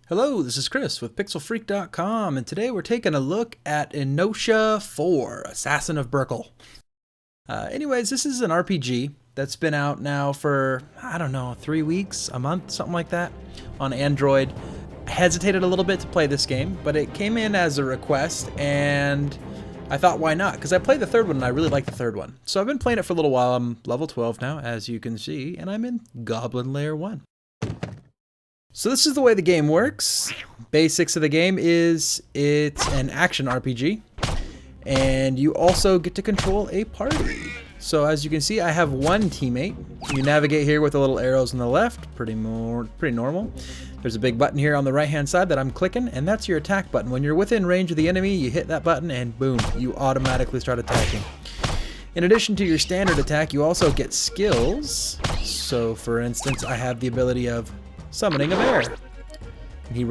Hello, this is Chris with PixelFreak.com, and today we're taking a look at Inotia 4, Assassin of Burkle. Anyways, this is an RPG that's been out now for, I don't know, 3 weeks, a month, something like that, on Android. I hesitated a little bit to play this game, but it came in as a request, and I thought, why not? Because I played the third one, and I really like the third one. So I've been playing it for a little while. I'm level 12 now, as you can see, and I'm in Goblin Layer 1. So this is the way the game works. Basics of the game is it's an action RPG, and you also get to control a party. So as you can see, I have one teammate. You navigate here with the little arrows on the left, pretty normal. There's a big button here on the right hand side that I'm clicking, and that's your attack button. When you're within range of the enemy, you hit that button and boom, you automatically start attacking. In addition to your standard attack, you also get skills. So for instance, I have the ability of summoning a bear. And he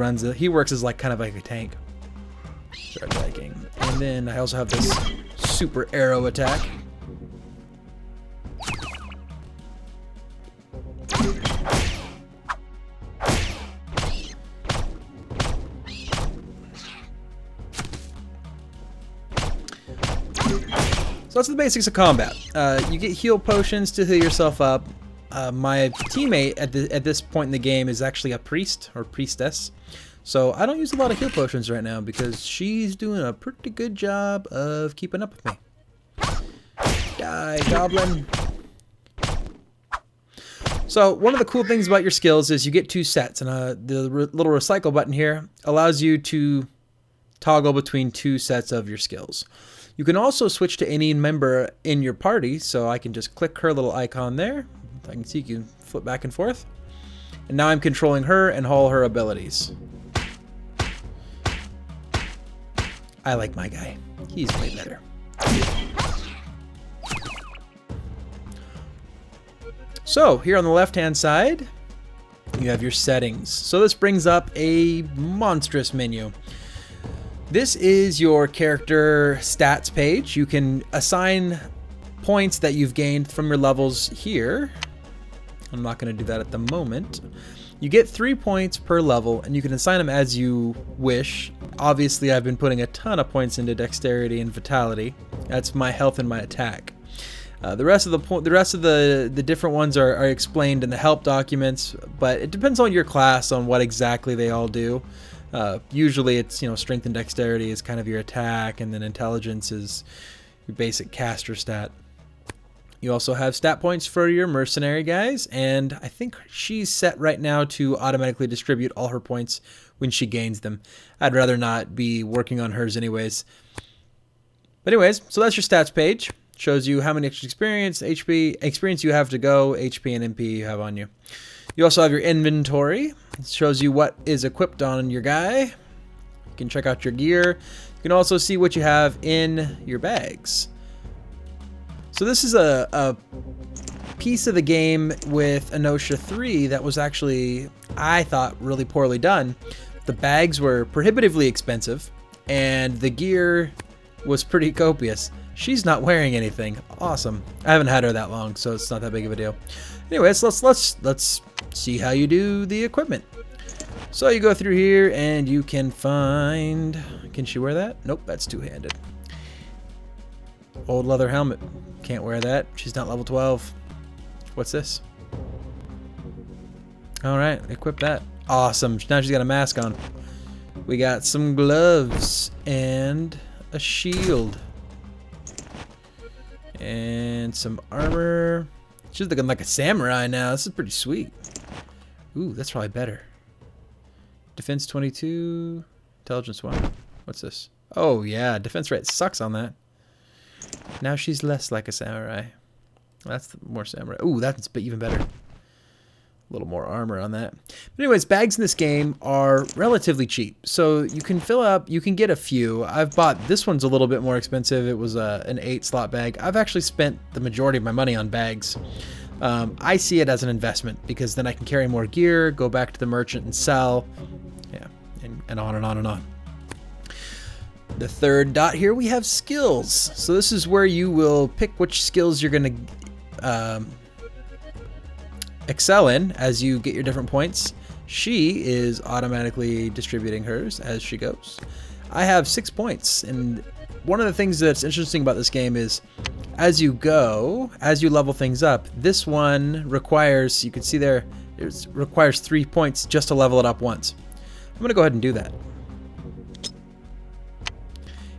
works as kind of like a tank. Start attacking. And then I also have this super arrow attack. So that's the basics of combat. You get heal potions to heal yourself up. My teammate at this point in the game is actually a priest or priestess, so I don't use a lot of heal potions right now because she's doing a pretty good job of keeping up with me. Die, goblin. So one of the cool things about your skills is you get 2 sets, and the little recycle button here allows you to toggle between 2 sets of your skills. You can also switch to any member in your party, so I can just click her little icon there. I can see you can flip back and forth. And now I'm controlling her and all her abilities. I like my guy. He's way better. So here on the left-hand side, you have your settings. So this brings up a monstrous menu. This is your character stats page. You can assign points that you've gained from your levels here. I'm not going to do that at the moment. You get 3 points per level, and you can assign them as you wish. Obviously, I've been putting a ton of points into dexterity and vitality. That's my health and my attack. The rest of the different ones are explained in the help documents, but it depends on your class on what exactly they all do. Usually, it's strength and dexterity is kind of your attack, and then intelligence is your basic caster stat. You also have stat points for your mercenary guys, and I think she's set right now to automatically distribute all her points when she gains them. I'd rather not be working on hers anyways. But anyways, so that's your stats page. Shows you how many extra experience you have to go, HP and MP you have on you. You also have your inventory. It shows you what is equipped on your guy. You can check out your gear. You can also see what you have in your bags. So this is a piece of the game with Inotia 3 that was actually, I thought, really poorly done. The bags were prohibitively expensive, and the gear was pretty copious. She's not wearing anything. Awesome. I haven't had her that long, so it's not that big of a deal. Anyways, let's see how you do the equipment. So you go through here, and you can find... Can she wear that? Nope, that's two-handed. Old leather helmet. Can't wear that. She's not level 12. What's this? Alright, equip that. Awesome. Now she's got a mask on. We got some gloves and a shield. And some armor. She's looking like a samurai now. This is pretty sweet. Ooh, that's probably better. Defense 22. Intelligence 1. What's this? Oh yeah, defense rate sucks on that. Now she's less like a samurai. That's more samurai. Ooh, that's even better. A little more armor on that. But anyways, bags in this game are relatively cheap. So you can fill up, you can get a few. I've bought, this one's a little bit more expensive. It was an 8-slot bag. I've actually spent the majority of my money on bags. I see it as an investment because then I can carry more gear, go back to the merchant and sell. Yeah, and on and on and on. The third dot here, we have skills. So this is where you will pick which skills you're going to excel in as you get your different points. She is automatically distributing hers as she goes. I have 6 points, and one of the things that's interesting about this game is as you go, as you level things up, this one requires, you can see there, it requires 3 points just to level it up once. I'm going to go ahead and do that.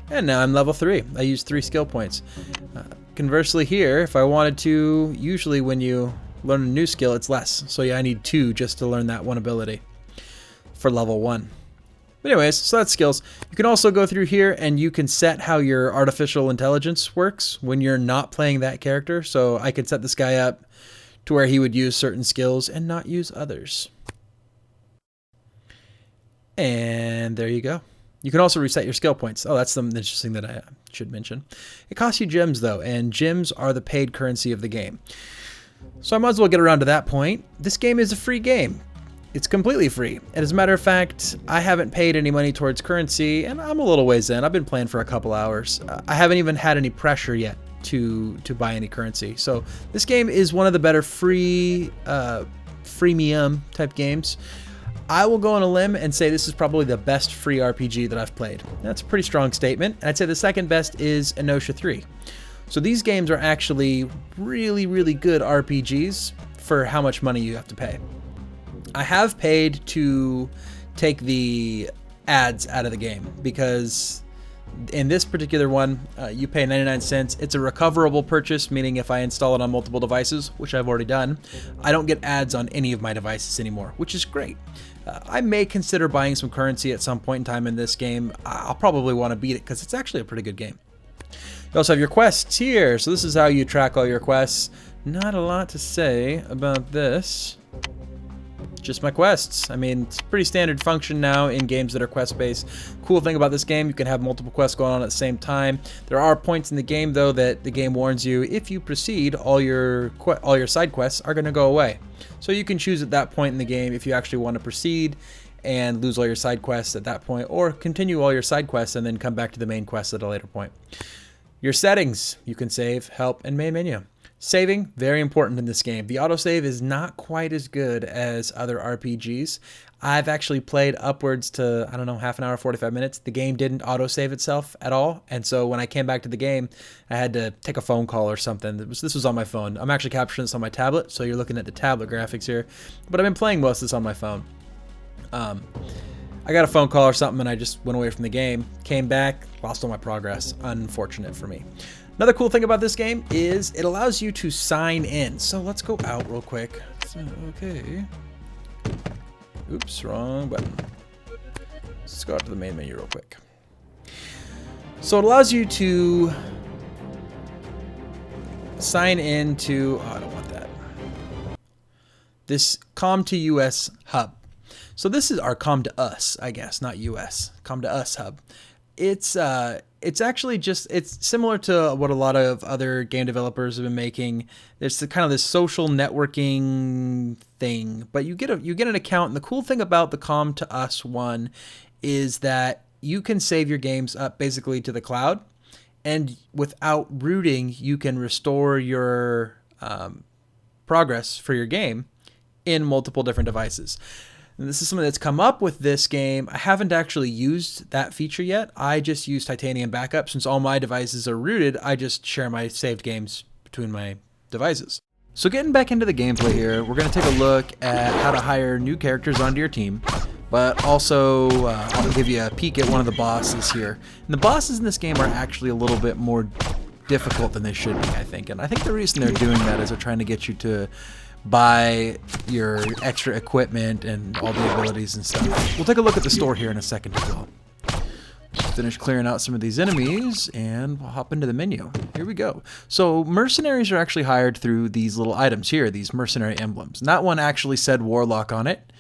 And now I'm level 3. I used 3 skill points. Conversely here, if I wanted to, usually when you learn a new skill, it's less. So yeah, I need 2 just to learn that one ability for level 1. But anyways, so that's skills. You can also go through here and you can set how your artificial intelligence works when you're not playing that character. So I could set this guy up to where he would use certain skills and not use others. And there you go. You can also reset your skill points. Oh, that's something interesting that I should mention. It costs you gems though, and gems are the paid currency of the game. So I might as well get around to that point. This game is a free game. It's completely free. And as a matter of fact, I haven't paid any money towards currency, and I'm a little ways in. I've been playing for a couple hours. I haven't even had any pressure yet to buy any currency. So this game is one of the better freemium type games. I will go on a limb and say this is probably the best free RPG that I've played. That's a pretty strong statement. And I'd say the second best is Inotia 3. So these games are actually really, really good RPGs for how much money you have to pay. I have paid to take the ads out of the game because in this particular one, you pay 99 cents. It's a recoverable purchase, meaning if I install it on multiple devices, which I've already done, I don't get ads on any of my devices anymore, which is great. I may consider buying some currency at some point in time in this game. I'll probably want to beat it because it's actually a pretty good game. You also have your quests here. So this is how you track all your quests. Not a lot to say about this. Just my quests. I mean, it's a pretty standard function now in games that are quest-based. Cool thing about this game, you can have multiple quests going on at the same time. There are points in the game, though, that the game warns you, if you proceed, all your side quests are going to go away. So you can choose at that point in the game if you actually want to proceed and lose all your side quests at that point, or continue all your side quests and then come back to the main quest at a later point. Your settings, you can save, help, and main menu. Saving, very important in this game. The autosave is not quite as good as other RPGs. I've actually played upwards to, I don't know, half an hour, 45 minutes. The game didn't autosave itself at all. And so when I came back to the game, I had to take a phone call or something. This was on my phone. I'm actually capturing this on my tablet, so you're looking at the tablet graphics here. But I've been playing most of this on my phone. I got a phone call or something and I just went away from the game, came back, lost all my progress. Unfortunate for me. Another cool thing about this game is it allows you to sign in. So let's go out real quick. Okay. Oops, wrong button. Let's go out to the main menu real quick. So it allows you to sign in to, oh, I don't want that. This Com2US hub. So this is our Com to Us, I guess, not US. Com to Us hub. It's actually just, it's similar to what a lot of other game developers have been making. There's kind of this social networking thing, but you get an account. And the cool thing about the Com to Us one is that you can save your games up basically to the cloud, and without rooting, you can restore your progress for your game in multiple different devices. And this is something that's come up with this game. I haven't actually used that feature yet. I just use Titanium Backup. Since all my devices are rooted, I just share my saved games between my devices. So getting back into the gameplay here, we're going to take a look at how to hire new characters onto your team, but also I'll give you a peek at one of the bosses here. And the bosses in this game are actually a little bit more difficult than they should be, I think. And I think the reason they're doing that is they're trying to get you to buy your extra equipment and all the abilities and stuff. We'll take a look at the store here in a second as well. Just finish clearing out some of these enemies and we'll hop into the menu. Here we go. So mercenaries are actually hired through these little items here, these mercenary emblems. And that one actually said Warlock on it.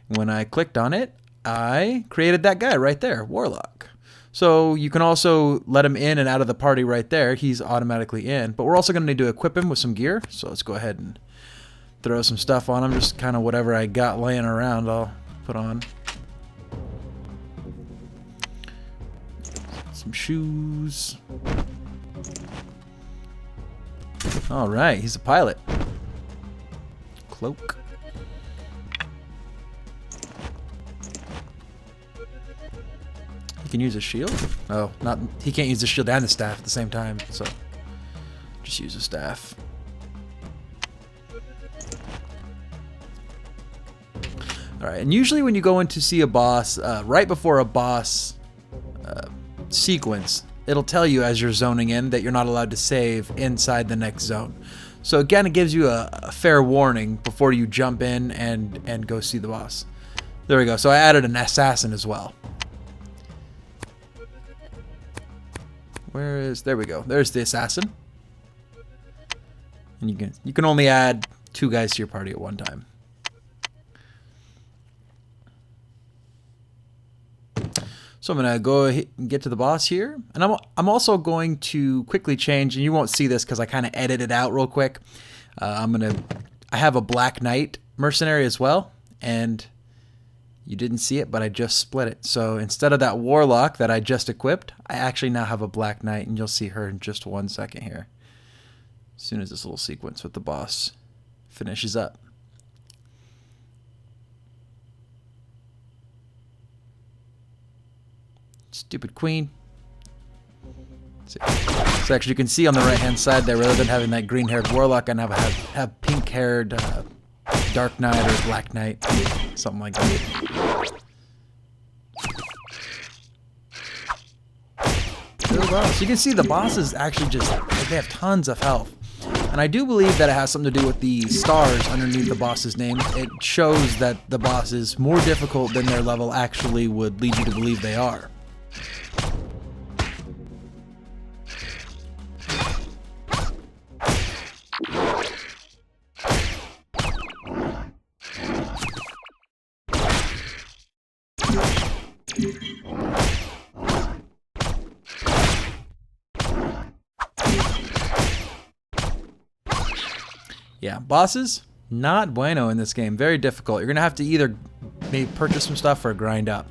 When I clicked on it, I created that guy right there, Warlock. So you can also let him in and out of the party right there. He's automatically in. But we're also going to need to equip him with some gear. So let's go ahead and throw some stuff on him. Just kind of whatever I got laying around, I'll put on. Some shoes. All right, he's a pilot. Cloak. can use a shield? Oh, not, he can't use the shield and the staff at the same time, so just use the staff. Alright, and usually when you go in to see a boss, right before a boss sequence, it'll tell you as you're zoning in that you're not allowed to save inside the next zone. So again, it gives you a fair warning before you jump in and go see the boss. There we go. So I added an assassin as well. There we go. There's the assassin. And you can only add 2 guys to your party at one time. So I'm going to go ahead and get to the boss here. And I'm also going to quickly change, and you won't see this because I kind of edited it out real quick. I have a Black Knight mercenary as well, and you didn't see it, but I just split it. So instead of that Warlock that I just equipped, I actually now have a Black Knight, and you'll see her in just 1 second here. As soon as this little sequence with the boss finishes up. Stupid queen. So actually you can see on the right hand side there, rather than having that green haired warlock, I now have pink haired Dark Knight or Black Knight, something like that. So you can see the bosses actually they have tons of health. And I do believe that it has something to do with the stars underneath the boss's name. It shows that the boss is more difficult than their level actually would lead you to believe they are. Yeah, bosses, not bueno in this game. Very difficult. You're going to have to either maybe purchase some stuff or grind up.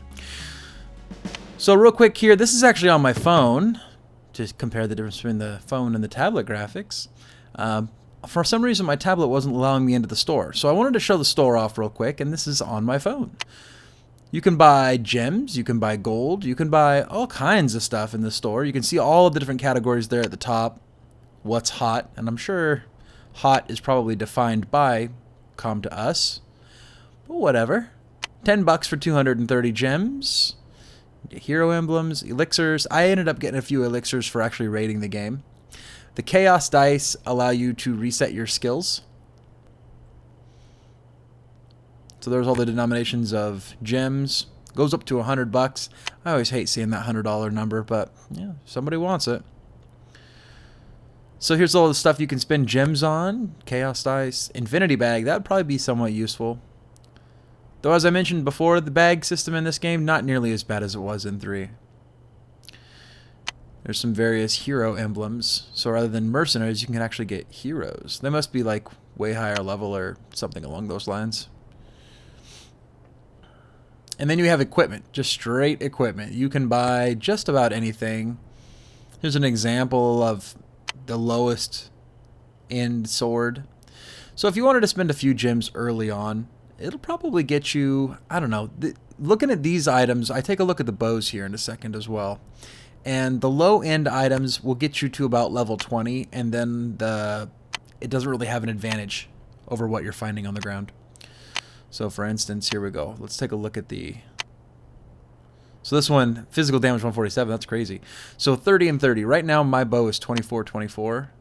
So real quick here, this is actually on my phone to compare the difference between the phone and the tablet graphics. For some reason, my tablet wasn't allowing me into the store. So I wanted to show the store off real quick, and this is on my phone. You can buy gems, you can buy gold, you can buy all kinds of stuff in the store. You can see all of the different categories there at the top. What's hot, and I'm sure hot is probably defined by come to us, but whatever. $10 for 230 gems, hero emblems, elixirs. I ended up getting a few elixirs for actually raiding the game. The chaos dice allow you to reset your skills. So there's all the denominations of gems. Goes up to $100. I always hate seeing that $100 number, but yeah, somebody wants it. So here's all the stuff you can spend gems on. Chaos Dice. Infinity Bag. That would probably be somewhat useful. Though as I mentioned before, the bag system in this game, not nearly as bad as it was in 3. There's some various hero emblems. So rather than mercenaries, you can actually get heroes. They must be like way higher level or something along those lines. And then you have equipment. Just straight equipment. You can buy just about anything. Here's an example of the lowest end sword. So if you wanted to spend a few gems early on, it'll probably get you, I don't know, looking at these items, I take a look at the bows here in a second as well. And the low end items will get you to about level 20, and then it doesn't really have an advantage over what you're finding on the ground. So for instance, here we go. Let's take a look at so this one, physical damage 147, that's crazy. So 30 and 30. Right now my bow is 24.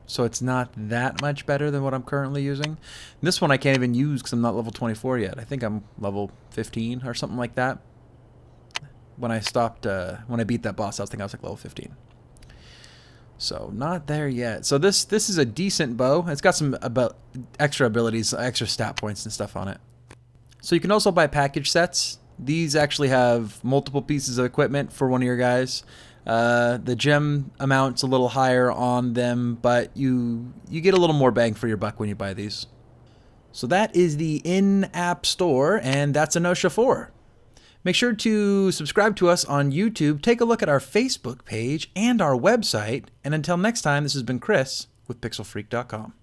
So it's not that much better than what I'm currently using. And this one I can't even use because I'm not level 24 yet. I think I'm level 15 or something like that. When I beat that boss, I was like level 15. So not there yet. So this is a decent bow. It's got some extra abilities, extra stat points and stuff on it. So you can also buy package sets. These actually have multiple pieces of equipment for one of your guys. The gem amount's a little higher on them, but you get a little more bang for your buck when you buy these. So that is the in-app store, and that's Inotia 4. Make sure to subscribe to us on YouTube, take a look at our Facebook page and our website, and until next time, this has been Chris with pixelfreak.com.